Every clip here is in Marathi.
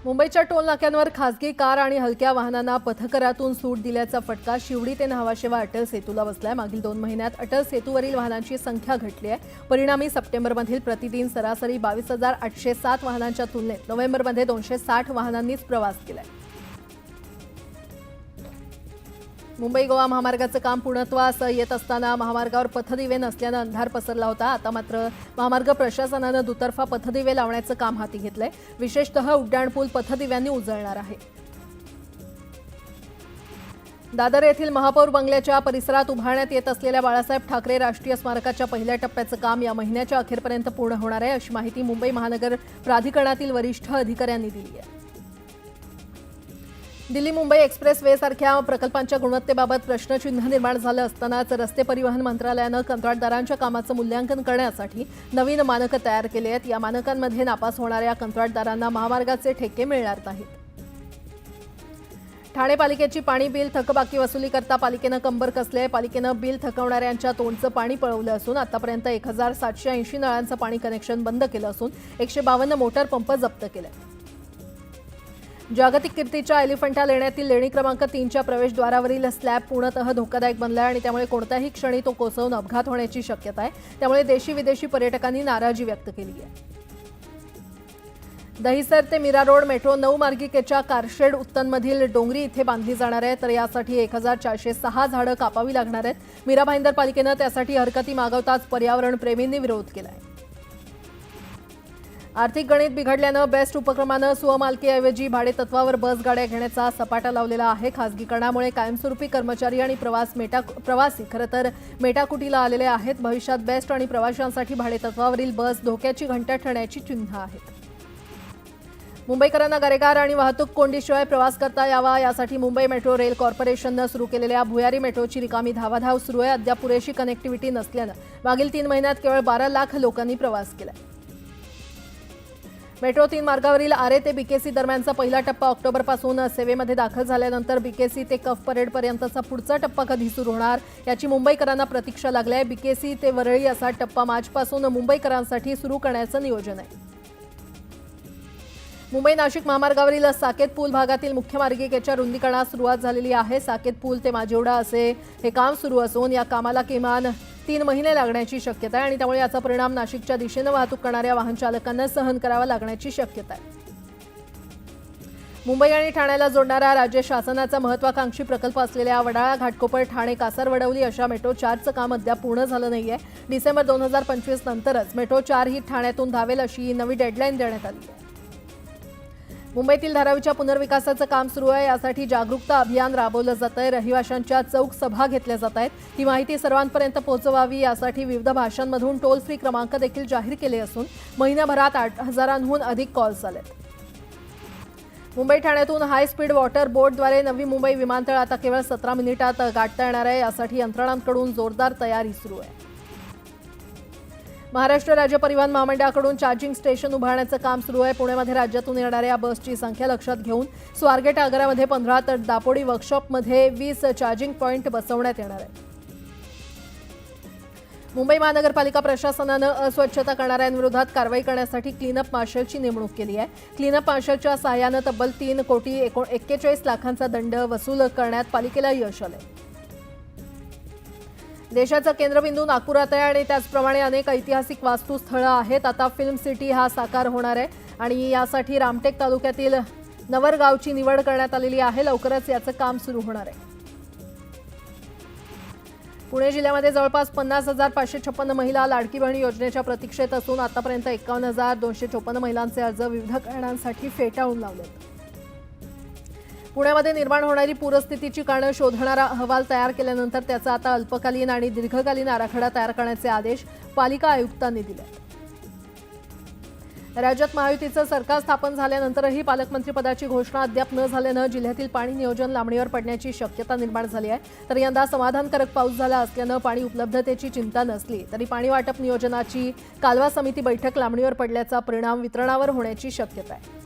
मुंबईच्या टोल नाक्यांवर खासगी कार आणि हलक्या वाहनांना पथकरातून सूट दिल्याचा फटका शिवडी ते न्हावाशेवा अटल सेतूला बसलाय। मागील 2 महिन्यात अटल सेतूवरील वाहनांची संख्या घटली आहे। परिणामी सप्टेंबरमधील प्रतिदिन सरासरी 22,807 वाहनांच्या तुलनेत नोव्हेंबरमध्ये 260 वाहनांनीच प्रवास केलाय। मुंबई गोवा महामार्गाचं काम पूर्णत्वास येत असताना महामार्गावर पथदिवे नसल्याने अंधार पसरला होता। आता मात्र महामार्ग प्रशासनाने दुतर्फा पथदिवे लावण्याचं काम हाती घेतलंय। विशेषतः उड्डाणपूल पथदिव्यांनी उजळणार आहे। दादर येथील महापौर बंगल्याच्या परिसरात उभारण्यात येत असलेल्या बाळासाहेब ठाकरे राष्ट्रीय स्मारकाच्या पहिल्या टप्प्याचं काम या महिन्याच्या अखेरपर्यंत पूर्ण होणार आहे, अशी माहिती मुंबई महानगर प्राधिकरणातील वरिष्ठ अधिकाऱ्यांनी दिली आहे। दिल्ली मुंबई एक्सप्रेस वे सारख्या प्रकल्पांच्या गुणवत्तेबाबत प्रश्नचिन्ह निर्माण झालं असतानाच रस्ते परिवहन मंत्रालयानं कंत्राटदारांच्या कामाचं मूल्यांकन करण्यासाठी नवीन मानकं तयार केली आहेत। या मानकांमध्ये नापास होणाऱ्या कंत्राटदारांना महामार्गाचे ठेके मिळणार नाहीत। ठाणे पालिकेची पाणी बिल थकबाकी वसुली करता पालिकेनं कंबर कसले आहे। पालिकेनं बिल थकवणाऱ्यांच्या तोंडचं पाणी पळवलं असून आतापर्यंत 1780 नळांचं पाणी कनेक्शन बंद केलं असून 152 मोटार पंप जप्त केले। जागतिक कीर्तीच्या एलिफंटा लेण्यातील लेणी क्रमांक 3च्या प्रवेशद्वारावरील स्लॅब पूर्णतः धोकादायक बनला आहे आणि त्यामुळे कोणत्याही क्षणी तो कोसळून अपघात होण्याची शक्यता आहे। त्यामुळे देशी विदेशी पर्यटकांनी नाराजी व्यक्त केली आहे। दहिसर ते मीरा रोड मेट्रो 9 मार्गिकेच्या कारशेड उत्तनमधील डोंगरी इथे बांधली जाणार आहे, तर यासाठी 1406 झाडं कापावी लागणार आहेत। मीरा भाईंदर पालिकेनं त्यासाठी हरकती मागवताच पर्यावरण प्रेमींनी विरोध केला आहे। आर्थिक गणित बिघडल्यानं बेस्ट उपक्रमानं स्वमालकीऐवजी भाडेतत्वावर बस गाड्या घेण्याचा सपाटा लावलेला आहे। खासगीकरणामुळे कायमस्वरूपी कर्मचारी आणि प्रवासी खरं तर मेटाकुटीला आलेले आहेत। भविष्यात बेस्ट आणि प्रवाशांसाठी भाडेतत्वावरील बस धोक्याची घंटा ठरण्याची चिन्ह आहेत। मुंबईकरांना गारेगार आणि वाहतूक कोंडीशिवाय प्रवास करता यावा यासाठी मुंबई मेट्रो रेल कॉर्पोरेशननं सुरू केलेल्या भुयारी मेट्रोची रिकामी धावाधाव सुरू आहे। अद्याप पुरेशी कनेक्टिव्हिटी नसल्यानं मागील 3 महिन्यात केवळ 12 लाख लोकांनी प्रवास केला। मेट्रो 3 मार्गावरील आरे ते बीकेसी दरम्यानचा पहिला टप्पा ऑक्टोबरपासून सेवेमध्ये दाखल झाल्यानंतर बीकेसी ते कफ परेडपर्यंतचा पुढचा टप्पा कधी सुरू होणार याची मुंबईकरांना प्रतीक्षा लागली आहे। बीकेसी ते वरळी असा टप्पा मार्चपासून मुंबईकरांसाठी सुरू करण्याचं नियोजन आहे। मुंबई नाशिक महामार्गावरील साकेत पूल भागातील मुख्य मार्गिकेच्या रुंदीकरणास सुरुवात झालेली आहे। साकेत पूल ते माजिवडा असे हे काम सुरू असून या कामाला किमान 3 महिने लागण्याची शक्यता आहे आणि त्यामुळे याचा परिणाम नाशिकच्या दिशेने वाहतूक करणाऱ्या वाहन चालकांना सहन करावा लागण्याची शक्यता आहे। मुंबई आणि ठाण्याला जोडणारा राज्य शासनाचा महत्त्वाकांक्षी प्रकल्प असलेल्या वडाळा घाटकोपर ठाणे कासारवडवली अशा मेट्रो 4चं काम अद्याप पूर्ण झालं नाहीये। डिसेंबर 2025 नंतरच मेट्रो 4 ही ठाण्यातून धावेल अशी नवी डेडलाईन देण्यात आली आहे। मुंबईतील धारावीच्या पुनर्विकासाचं काम सुरू आहे, यासाठी जागरूकता अभियान राबवलं जात आहे। रहिवाशांच्या चौक सभा घेतल्या जात आहेत। ही माहिती सर्वांपर्यंत पोहोचवावी यासाठी विविध भाषांमधून टोल फ्री क्रमांक देखील जाहीर केले असून महिन्याभरात 8,000हून अधिक कॉल्स आलेत। मुंबई ठाण्यातून high speed water बोटद्वारे Navi Mumbai विमानतळ आता केवळ 17 मिनिटात गाठता येणार आहे। यासाठी यंत्रणांकडून जोरदार तयारी सुरू आहे। महाराष्ट्र राज्य परिवहन महामंडळाकडून चार्जिंग स्टेशन उभारण्याचं काम सुरू आहे। पुण्यामध्ये राज्यातून येणाऱ्या बसची संख्या लक्षात घेऊन स्वारगेट आगारामध्ये 15 तर दापोडी वर्कशॉपमध्ये 20 चार्जिंग पॉइंट बसवण्यात येणार आहे। मुंबई महानगरपालिका प्रशासनानं अस्वच्छता करणाऱ्यांविरोधात कारवाई करण्यासाठी क्लीनअप मार्शलची नेमणूक केली आहे। क्लीनअप मार्शलच्या सहाय्यानं तब्बल 3,41 लाखांचा दंड वसूल करण्यात पालिकेला यश आलंय। देशाचा केंद्रबिंदू नागपुरात आहे आणि त्याचप्रमाणे अनेक ऐतिहासिक वास्तुस्थळं आहेत। आता फिल्म सिटी हा साकार होणार आहे आणि यासाठी रामटेक तालुक्यातील नवरगावची निवड करण्यात आलेली आहे। लवकरच याचं काम सुरू होणार आहे। पुणे जिल्ह्यामध्ये जवळपास 50,556 महिला लाडकी बहीण योजनेच्या प्रतीक्षेत असून आतापर्यंत 51,254 महिलांचे अर्ज विविध कारणांसाठी फेटाळून लावलेत। पुण्यामध्ये निर्माण होणारी पूरस्थितीची कारणं शोधणारा अहवाल तयार केल्यानंतर त्याचा आता अल्पकालीन आणि दीर्घकालीन आराखडा तयार करण्याचे आदेश पालिका आयुक्तांनी दिले। राज्यात महायुतीचं सरकार स्थापन झाल्यानंतरही पालकमंत्रीपदाची घोषणा अद्याप न झाल्यानं जिल्ह्यातील पाणी नियोजन लांबणीवर पडण्याची शक्यता निर्माण झाली आहे। तर यंदा समाधानकारक पाऊस झाला असल्यानं पाणी उपलब्धतेची चिंता नसली तरी पाणी वाटप नियोजनाची कालवा समिती बैठक लांबणीवर पडल्याचा परिणाम वितरणावर होण्याची शक्यता आहे।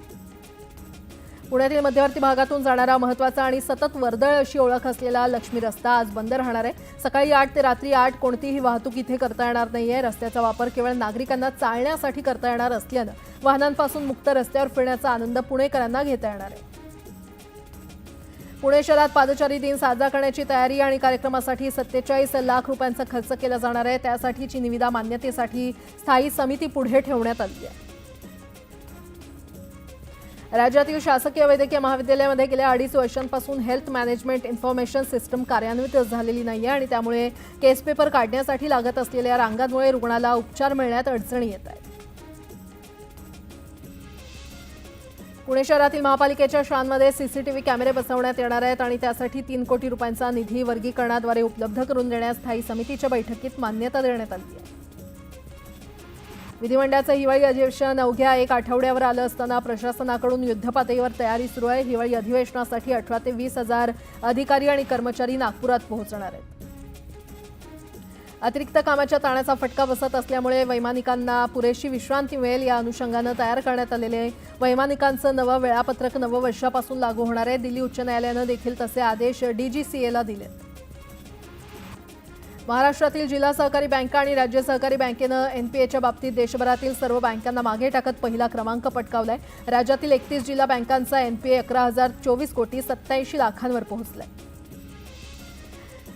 पुण्यातील मध्यवर्ती भागातून जाणारा महत्त्वाचा आणि सतत वर्दळ अशी ओळख असलेला लक्ष्मी रस्ता आज बंद राहणार आहे। सकाळी 8 ते रात्री 8 कोणतीही वाहतूक इथे करता येणार नाहीये। रस्त्याचा वापर केवळ नागरिकांना चालण्यासाठी करता येणार असल्यानं वाहनांपासून मुक्त रस्त्यावर फिरण्याचा आनंद पुणेकरांना घेता येणार आहे। पुणे शहरात पादचारी दिन साजरा करण्याची तयारी आणि कार्यक्रमासाठी 47 लाख रुपयांचा खर्च केला जाणार आहे। त्यासाठीची निविदा मान्यतेसाठी स्थायी समिती पुढे ठेवण्यात आली आहे। राज्यातील शासकीय वैद्यकीय महाविद्यालयामध्ये गेल्या 2.5 वर्षांपासून हेल्थ मॅनेजमेंट इन्फॉर्मेशन सिस्टम कार्यान्वित झालेली नाहीये आणि त्यामुळे केस पेपर काढण्यासाठी लागत असलेल्या रांगांमुळे रुग्णाला उपचार मिळण्यात अडचणी येत आहेत। पुणे शहरातील महापालिकेच्या शाळांमध्ये सीसीटीव्ही कॅमेरे बसवण्यात येणार आहेत आणि त्यासाठी 3 कोटी रुपयांचा निधी वर्गीकरणाद्वारे उपलब्ध करून देण्यास स्थायी समितीच्या बैठकीत मान्यता देण्यात आली आहे। विधिमंडळाचं हिवाळी अधिवेशन अवघ्या 1 आठवड्यावर आलं असताना प्रशासनाकडून युद्धपातळीवर तयारी सुरू आहे। हिवाळी अधिवेशनासाठी 18 ते 20 हजार अधिकारी आणि कर्मचारी नागपुरात पोहोचणार आहेत। अतिरिक्त कामाच्या ताणाचा फटका बसत असल्यामुळे वैमानिकांना पुरेशी विश्रांती मिळेल या अनुषंगानं तयार करण्यात आलेले वैमानिकांचं नवं वेळापत्रक नवं वर्षापासून लागू होणार आहे। दिल्ली उच्च न्यायालयानं देखील तसे आदेश DGCAला दिलेत। महाराष्ट्रातील जिल्हा सहकारी बँका आणि राज्य सहकारी बँकेनं NPAच्या बाबतीत देशभरातील सर्व बँकांना मागे टाकत पहिला क्रमांक पटकावलाय। राज्यातील 31 जिल्हा बँकांचा NPA 11,024 कोटी 87 लाखांवर पोहोचलाय।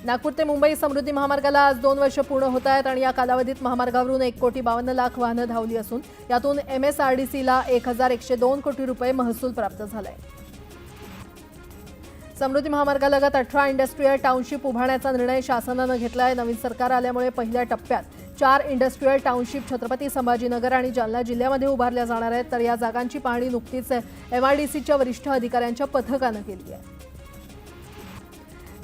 नागपूर ते मुंबई समृद्धी महामार्गाला आज 2 वर्ष पूर्ण होत आहेत आणि या कालावधीत महामार्गावरून 1,52 लाख वाहनं धावली असून यातून MSRDCला 1,102 कोटी रुपये महसूल प्राप्त झालाय। समृद्धी महामार्गालगत 18 इंडस्ट्रियल टाउनशिप उभारण्याचा निर्णय शासनानं घेतलाय। नवीन सरकार आल्यामुळे पहिल्या टप्प्यात 4 इंडस्ट्रियल टाउनशिप छत्रपती संभाजीनगर आणि जालना जिल्ह्यामध्ये उभारल्या जाणार आहेत। तर या जागांची पाहणी नुकतीच MRDCच्या वरिष्ठ अधिकाऱ्यांच्या पथकानं केली आहे।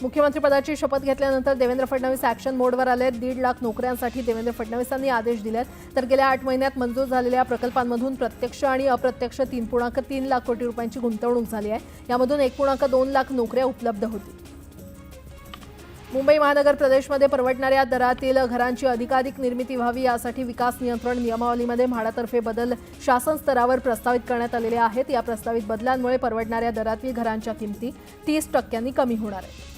मुख्यमंत्रीपदाची शपथ घेतल्यानंतर देवेंद्र फडणवीस ॲक्शन मोडवर आले। 1.5 लाख नोकऱ्यांसाठी देवेंद्र फडणवीसांनी आदेश दिलेत। तर गेल्या 8 महिन्यात मंजूर झालेल्या प्रकल्पांमधून प्रत्यक्ष आणि अप्रत्यक्ष 3.3 लाख कोटी रुपयांची गुंतवणूक झाली आहे। यामधून 1.2 लाख नोकऱ्या उपलब्ध होतील। मुंबई महानगर प्रदेशमध्ये परवडणाऱ्या दरातील घरांची अधिकाधिक निर्मिती व्हावी यासाठी विकास नियंत्रण नियमावलीमध्ये म्हाडातर्फे बदल शासन स्तरावर प्रस्तावित करण्यात आलेले आहेत। या प्रस्तावित बदलांमुळे परवडणाऱ्या दरातील घरांच्या किमती 30% कमी होणार आहेत।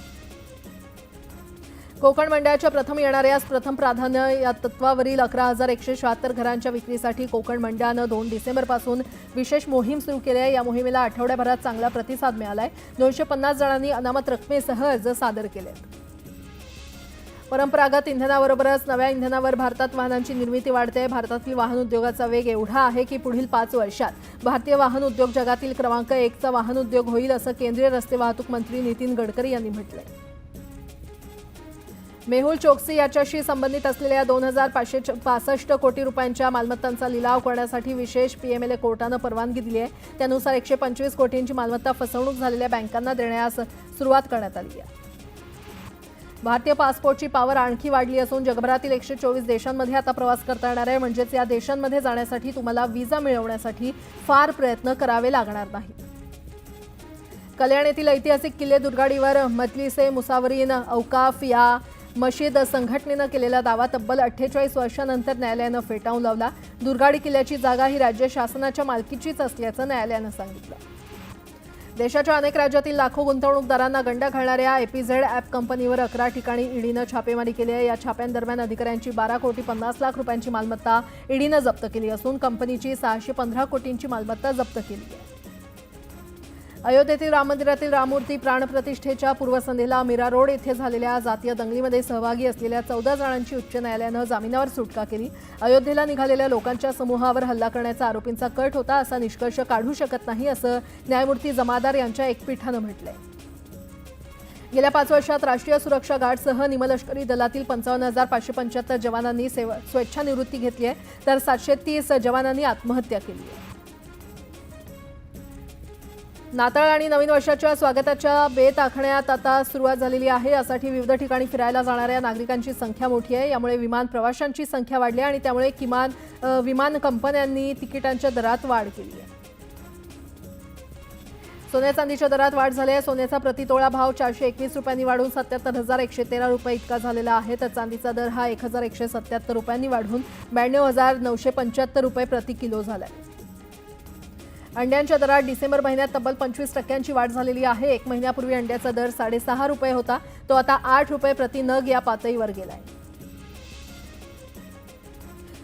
कोकण मंडळाच्या प्रथम येणाऱ्यास प्रथम प्राधान्य या तत्वावरील 11,176 घरांच्या विक्रीसाठी कोकण मंडळानं 2 डिसेंबरपासून विशेष मोहीम सुरू केली आहे। या मोहिमेला आठवड्याभरात चांगला प्रतिसाद मिळालाय। 250 जणांनी अनामत रकमेसह अर्ज सादर केलेत। परंपरागत इंधनाबरोबरच नव्या इंधनावर भारतात वाहनांची निर्मिती वाढते। भारतातील वाहन उद्योगाचा वेग एवढा आहे की पुढील 5 वर्षात भारतीय वाहन उद्योग जगातील क्रमांक 1चा वाहन उद्योग होईल असं केंद्रीय रस्ते वाहतूक मंत्री नितीन गडकरी यांनी म्हटलंय। मेहुल चोक्सी याच्याशी संबंधित असलेल्या 2,565 कोटी रुपयांच्या मालमत्तांचा लिलाव करण्यासाठी विशेष PMLA कोर्टानं परवानगी दिली आहे। त्यानुसार 125 कोटींची मालमत्ता फसवणूक झालेल्या बँकांना देण्यास सुरुवात करण्यात आली आहे। भारतीय पासपोर्टची पावर आणखी वाढली असून जगभरातील 124 देशांमध्ये आता प्रवास करता येणार आहे। म्हणजेच या देशांमध्ये जाण्यासाठी तुम्हाला व्हिसा मिळवण्यासाठी फार प्रयत्न करावे लागणार नाहीत। कल्याण येथील ऐतिहासिक किल्ले दुर्गाडीवर मजलिसे मुसावरीन औकाफ या मशीद संघटनेनं केलेला दावा तब्बल 48 वर्षांनंतर न्यायालयानं फेटाळून लावला। दुर्गाडी किल्ल्याची जागा ही राज्य शासनाच्या मालकीचीच असल्याचं न्यायालयानं सांगितलं। देशाच्या अनेक राज्यातील लाखो गुंतवणूकदारांना गंड घालणाऱ्या APZ ॲप कंपनीवर 11 ठिकाणी ईडीनं छापेमारी केली आहे। या छाप्यांदरम्यान अधिकाऱ्यांची 12 कोटी 50 लाख रुपयांची मालमत्ता ईडीनं जप्त केली असून कंपनीची 615 कोटींची मालमत्ता जप्त केली आहे। अयोध्येतील राम मंदिरातील राममूर्ती प्राणप्रतिष्ठेच्या पूर्वसंध्येला मीरा रोड येथे झालेल्या जातीय दंगलीमध्ये सहभागी असलेल्या 14 जणांची उच्च न्यायालयानं जामिनावर सुटका केली। अयोध्येला निघालेल्या लोकांच्या समूहावर हल्ला करण्याचा आरोपींचा कट होता असा निष्कर्ष काढू शकत नाही असं न्यायमूर्ती जमादार यांच्या एकपीठानं म्हटलंय। गेल्या 5 वर्षात राष्ट्रीय सुरक्षा गार्डसह निमलष्करी दलातील 55,575 जवानांनी स्वेच्छानिवृत्ती घेतली आहे। तर 730 जवानांनी आत्महत्या केली आहे। नाताळ आणि नवीन वर्षाच्या स्वागताच्या बेत आखण्यात आता सुरुवात झालेली आहे। यासाठी विविध ठिकाणी फिरायला जाणाऱ्या नागरिकांची संख्या मोठी आहे। यामुळे विमान प्रवाशांची संख्या वाढली आणि त्यामुळे किमान विमान कंपन्यांनी तिकिटांच्या दरात वाढ केली आहे। सोन्या चांदीच्या दरात वाढ झाली आहे। सोन्याचा प्रतितोळा भाव 421 रुपयांनी वाढून 77,113 रुपये इतका झालेला आहे। तर चांदीचा दर हा 1,177 रुपयांनी वाढून 92,975 रुपये प्रति किलो झाला आहे। अंड्यांच्या दरात डिसेंबर महिन्यात तब्बल 25% वाढ झालेली आहे। एक महिन्यापूर्वी अंड्याचा दर 6.5 रुपये होता, तो आता 8 रुपये प्रति नग या पातळीवर गेलाय।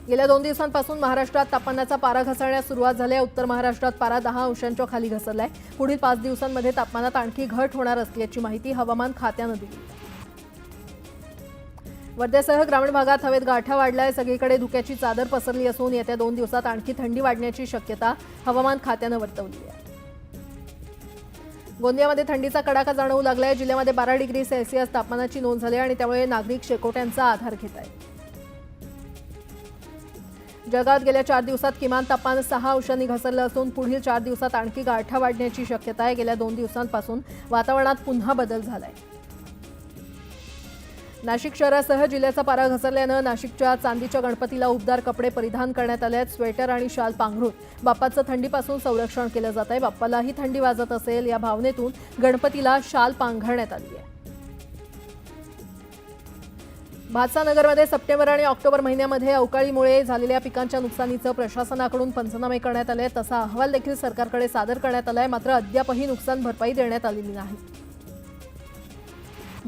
गेल्या 2 दिवसांपासून महाराष्ट्रात तापमानाचा पारा घसरण्यास सुरुवात झाली आहे। उत्तर महाराष्ट्रात पारा 10 अंशांच्या खाली घसरलाय। पुढील 5 दिवसांमध्ये तापमानात आणखी घट होणार असल्याची माहिती हवामान खात्याने दिली आहे। वर्ध्यासह ग्रामीण भागात हवेत गारठा वाढलाय। सगळीकडे धुक्याची चादर पसरली असून येत्या 2 दिवसात आणखी थंडी वाढण्याची शक्यता हवामान खात्याने वर्तवली आहे। गोंदियामध्ये थंडीचा कडाका जाणवू लागलाय। जिल्ह्यामध्ये 12 डिग्री सेल्सिअस तापमानाची नोंद झाली आणि त्यामुळे नागरिक शेकोट्यांचा आधार घेत आहेत। जगात गेल्या 4 दिवसात किमान तापमान 6 अंशांनी घसरलं असून पुढील 4 दिवसात आणखी गारठा वाढण्याची शक्यता आहे। गेल्या 2 दिवसांपासून वातावरणात पुन्हा बदल झालाय। नाशिक शहरासह जिल्ह्याचा पारा घसरल्यानं नाशिकच्या चांदीच्या गणपतीला उबदार कपडे परिधान करण्यात आले आहेत। स्वेटर आणि शाल पांघरून बाप्पाचं थंडीपासून संरक्षण केलं जात आहे। बाप्पालाही थंडी वाजत असेल या भावनेतून गणपतीला शाल पांघरण्यात आली आहे। भातसानगरमध्ये सप्टेंबर आणि ऑक्टोबर महिन्यामध्ये अवकाळीमुळे झालेल्या पिकांच्या नुकसानीचं प्रशासनाकडून पंचनामे करण्यात आले। तसा अहवाल देखील सरकारकडे सादर करण्यात आलाय, मात्र अद्यापही नुकसान भरपाई देण्यात आलेली नाही।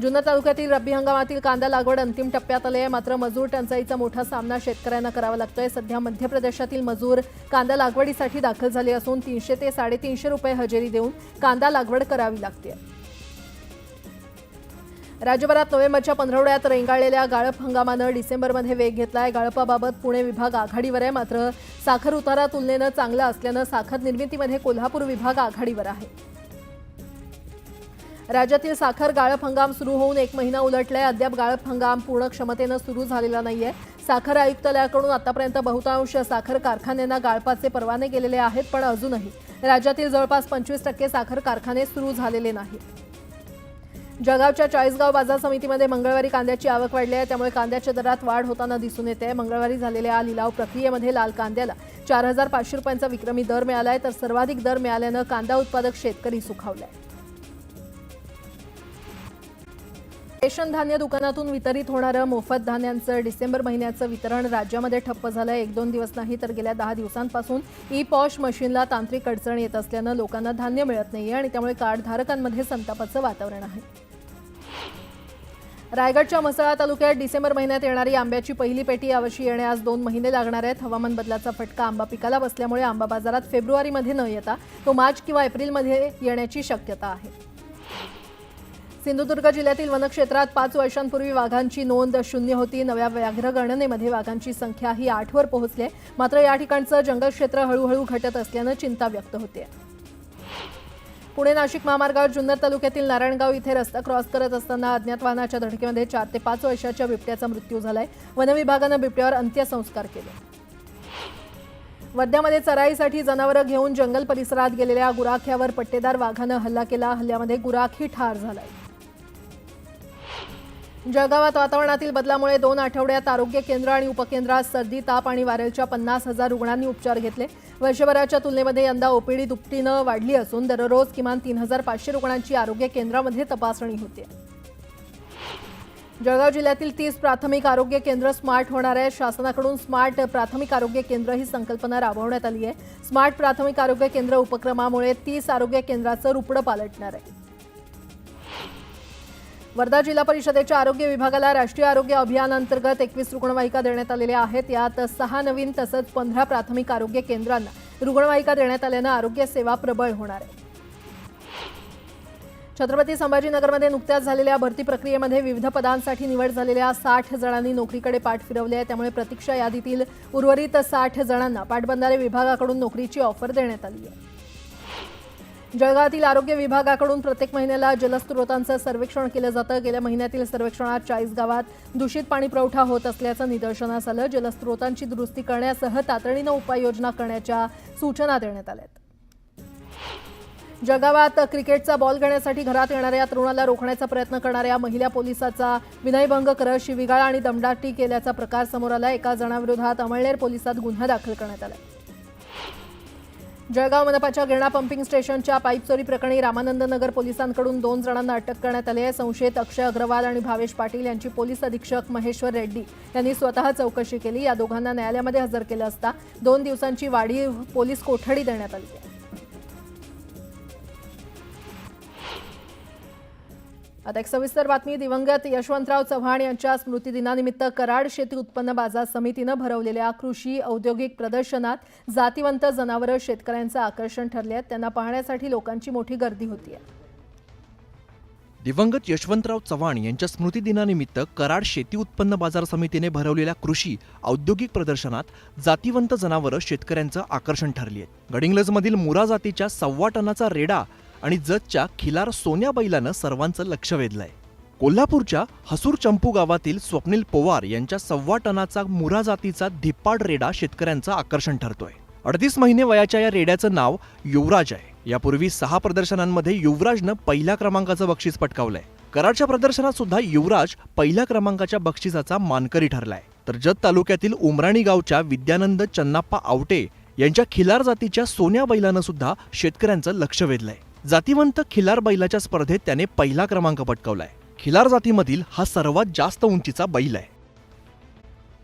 जुन्नर तालुक्यातील रब्बी हंगामातील कांदा लागवड अंतिम टप्प्यात आली आहे, मात्र मजूर टंचाईचा मोठा सामना शेतकऱ्यांना करावा लागतोय। सध्या मध्य प्रदेशातील मजूर कांदा लागवडीसाठी दाखल झाले असून 300 ते 350 रुपये हजेरी देऊन कांदा लागवड करावी लागते। राज्यभरात नोव्हेंबरच्या पंधरवड्यात रेंगाळलेल्या गाळप हंगामानं डिसेंबरमध्ये वेग घेतलाय। गाळपाबाबत पुणे विभाग आघाडीवर आहे, मात्र साखर उतारा तुलनेनं चांगला असल्यानं साखर निर्मितीमध्ये कोल्हापूर विभाग आघाडीवर आहे। राज्यातील साखर गाळप हंगाम सुरू होऊन 1 महिना उलटलाय। अद्याप गाळप हंगाम पूर्ण क्षमतेनं सुरू झालेला नाहीये। साखर आयुक्तालयाकडून आतापर्यंत बहुतांश साखर कारखान्यांना गाळपाचे परवाने गेलेले आहेत, पण अजूनही राज्यातील जवळपास 25% साखर कारखाने सुरू झालेले नाहीत। जळगावच्या चाळीसगाव बाजार समितीमध्ये मंगळवारी कांद्याची आवक वाढली आहे, त्यामुळे कांद्याच्या दरात वाढ होताना दिसून येते। मंगळवारी झालेल्या लिलाव प्रक्रियेमध्ये लाल कांद्याला 4500 रुपयांचा विक्रमी दर मिळालाय, तर सर्वाधिक दर मिळाल्यानं कांदा उत्पादक शेतकरी सुखावलाय। रेशन धान्य दुकानातून वितरित होणारं मोफत धान्यांचं डिसेंबर महिन्याचं वितरण राज्यामध्ये ठप्प झालंय। 1-2 दिवस नाही तर गेल्या 10 दिवसांपासून ई-पॉश मशीनला तांत्रिक अडचण येत असल्यानं लोकांना धान्य मिळत नाहीये आणि त्यामुळे कार्डधारकांमध्ये संतापाचं वातावरण आहे। रायगडच्या म्हसळा तालुक्यात डिसेंबर महिन्यात येणारी आंब्याची पहिली पेटी यावर्षी येण्यास 2 महिने लागणार आहेत। हवामान बदलाचा फटका आंबा पिकाला बसल्यामुळे आंबा बाजारात फेब्रुवारीमध्ये न येता तो मार्च किंवा एप्रिलमध्ये येण्याची शक्यता आहे। सिंधुदुर्ग जिल्ह्यातील वनक्षेत्रात 5 वर्षांपूर्वी वाघांची नोंद 0 होती। नव्या व्याघ्र गणनेमध्ये वाघांची संख्या ही 8 वर पोहोचली, मात्र या ठिकाणचं जंगल क्षेत्र हळूहळू घटत असल्यानं चिंता व्यक्त होते। पुणे नाशिक महामार्गावर जुन्नर तालुक्यातील नारायणगाव इथे रस्ता क्रॉस करत असताना अज्ञात वाहनाच्या धडकेमध्ये 4 ते 5 वर्षाच्या बिबट्याचा मृत्यू झालाय। वनविभागानं बिबट्यावर अंत्यसंस्कार केले। वर्ध्यामध्ये चराईसाठी जनावरं घेऊन जंगल परिसरात गेलेल्या गुराख्यावर पट्टेदार वाघानं हल्ला केला। हल्ल्यामध्ये गुराखी ठार झालाय। जळगावात वातावरणातील बदलामुळे 2 आठवड्यात आरोग्य केंद्र आणि उपकेंद्रात सर्दी, ताप आणि व्हायरलच्या 50,000 रुग्णांनी उपचार घेतले। वर्षभराच्या तुलनेमध्ये यंदा ओपीडी दुपटीनं वाढली असून दररोज किमान 3500 रुग्णांची आरोग्य केंद्रामध्ये तपासणी होते। जळगाव जिल्ह्यातील 30 प्राथमिक आरोग्य केंद्र स्मार्ट होणार आहे। शासनाकडून स्मार्ट प्राथमिक आरोग्य केंद्र ही संकल्पना राबवण्यात आली आहे। स्मार्ट प्राथमिक आरोग्य केंद्र उपक्रमामुळे 30 आरोग्य केंद्राचं रुपडं पालटणार आहे। वर्धा जिल्हा परिषदेच्या आरोग्य विभागाला राष्ट्रीय आरोग्य अभियानांतर्गत 21 रुग्णवाहिका देण्यात आलेल्या आहेत। यात 6 नवीन तसंच 15 प्राथमिक आरोग्य केंद्रांना रुग्णवाहिका देण्यात आल्यानं आरोग्य सेवा प्रबळ होणार आहे। छत्रपती संभाजीनगरमध्ये नुकत्याच झालेल्या भरती प्रक्रियेमध्ये विविध पदांसाठी निवड झालेल्या 60 जणांनी नोकरीकडे पाठ फिरवली आहे, त्यामुळे प्रतीक्षा यादीतील उर्वरित 60 जणांना पाटबंधारे विभागाकडून नोकरीची ऑफर देण्यात आली आहे। जळगावातील आरोग्य विभागाकडून प्रत्येक महिन्याला जलस्रोतांचं सर्वेक्षण केलं जातं। गेल्या महिन्यातील सर्वेक्षणात 40 गावात दूषित पाणी पुरवठा होत असल्याचं निदर्शनास आलं। जलस्रोतांची दुरुस्ती करण्यासह तातडीनं उपाययोजना करण्याच्या सूचना देण्यात आल्या। जळगावात क्रिकेटचा बॉल घेण्यासाठी घरात येणाऱ्या तरुणाला रोखण्याचा प्रयत्न करणाऱ्या महिला पोलिसाचा विनयभंग करत शिवीगाळ आणि दमदाटी केल्याचा प्रकार समोर आला। एका जणाविरोधात अमळनेर पोलिसात गुन्हा दाखल करण्यात आला। जळगाव मनपाच्या गिरणा पंपिंग स्टेशनच्या पाईप चोरी प्रकरणी रामानंद नगर पोलिसांकडून 2 जणांना अटक करण्यात आली आहे। संशयित अक्षय अग्रवाल आणि भावेश पाटील यांची पोलीस अधीक्षक महेश्वर रेड्डी यांनी स्वतः चौकशी केली। या दोघांना न्यायालयामध्ये हजर केलं असता 2 दिवसांची वाढीव पोलीस कोठडी देण्यात आली आहे। आता एक सविस्तर बातमी. दिवंगत यशवंतराव चव्हाण यांच्या स्मृतिदिनानिमित्त कराड शेती उत्पन्न बाजार समितीनं भरवलेल्या कृषी औद्योगिक प्रदर्शनात जातीवंत जनावरं शेतकऱ्यांचं आकर्षण ठरले आहेत. त्यांना पाहण्यासाठी लोकांची मोठी गर्दी होतीये. दिवंगत यशवंतराव चव्हाण यांच्या स्मृतिदिनानिमित्त कराड शेती उत्पन्न बाजार समितीने भरवलेल्या कृषी औद्योगिक प्रदर्शनात जातीवंत जनावरं शेतकऱ्यांचं आकर्षण ठरली आहेत. गडिंग्लजमधील मुरा जातीच्या 1.25 टनाचा रेडा आणि जतच्या खिलार सोन्या बैलानं सर्वांचं लक्ष वेधलंय. कोल्हापूरच्या हसूर चंपू गावातील स्वप्नील पवार यांच्या 1.25 टनाचा मुरा जातीचा धिप्पाड रेडा शेतकऱ्यांचं आकर्षण ठरतोय. 38 महिने वयाच्या या रेड्याचं नाव युवराज आहे. यापूर्वी 6 प्रदर्शनांमध्ये युवराजनं पहिल्या क्रमांकाचं बक्षीस पटकावलंय. कराडच्या प्रदर्शनात सुद्धा युवराज पहिल्या क्रमांकाच्या बक्षिसाचा मानकरी ठरलाय. तर जत तालुक्यातील उमराणी गावच्या विद्यानंद चन्नाप्पा आवटे यांच्या खिलार जातीच्या सोन्या बैलानं सुद्धा शेतकऱ्यांचं लक्ष वेधलंय. जातीवंत खिलार बैलाच्या स्पर्धेत त्याने पहिला क्रमांक पटकावलाय. खिलार जातीमधील हा सर्वात जास्त उंचीचा बैल आहे.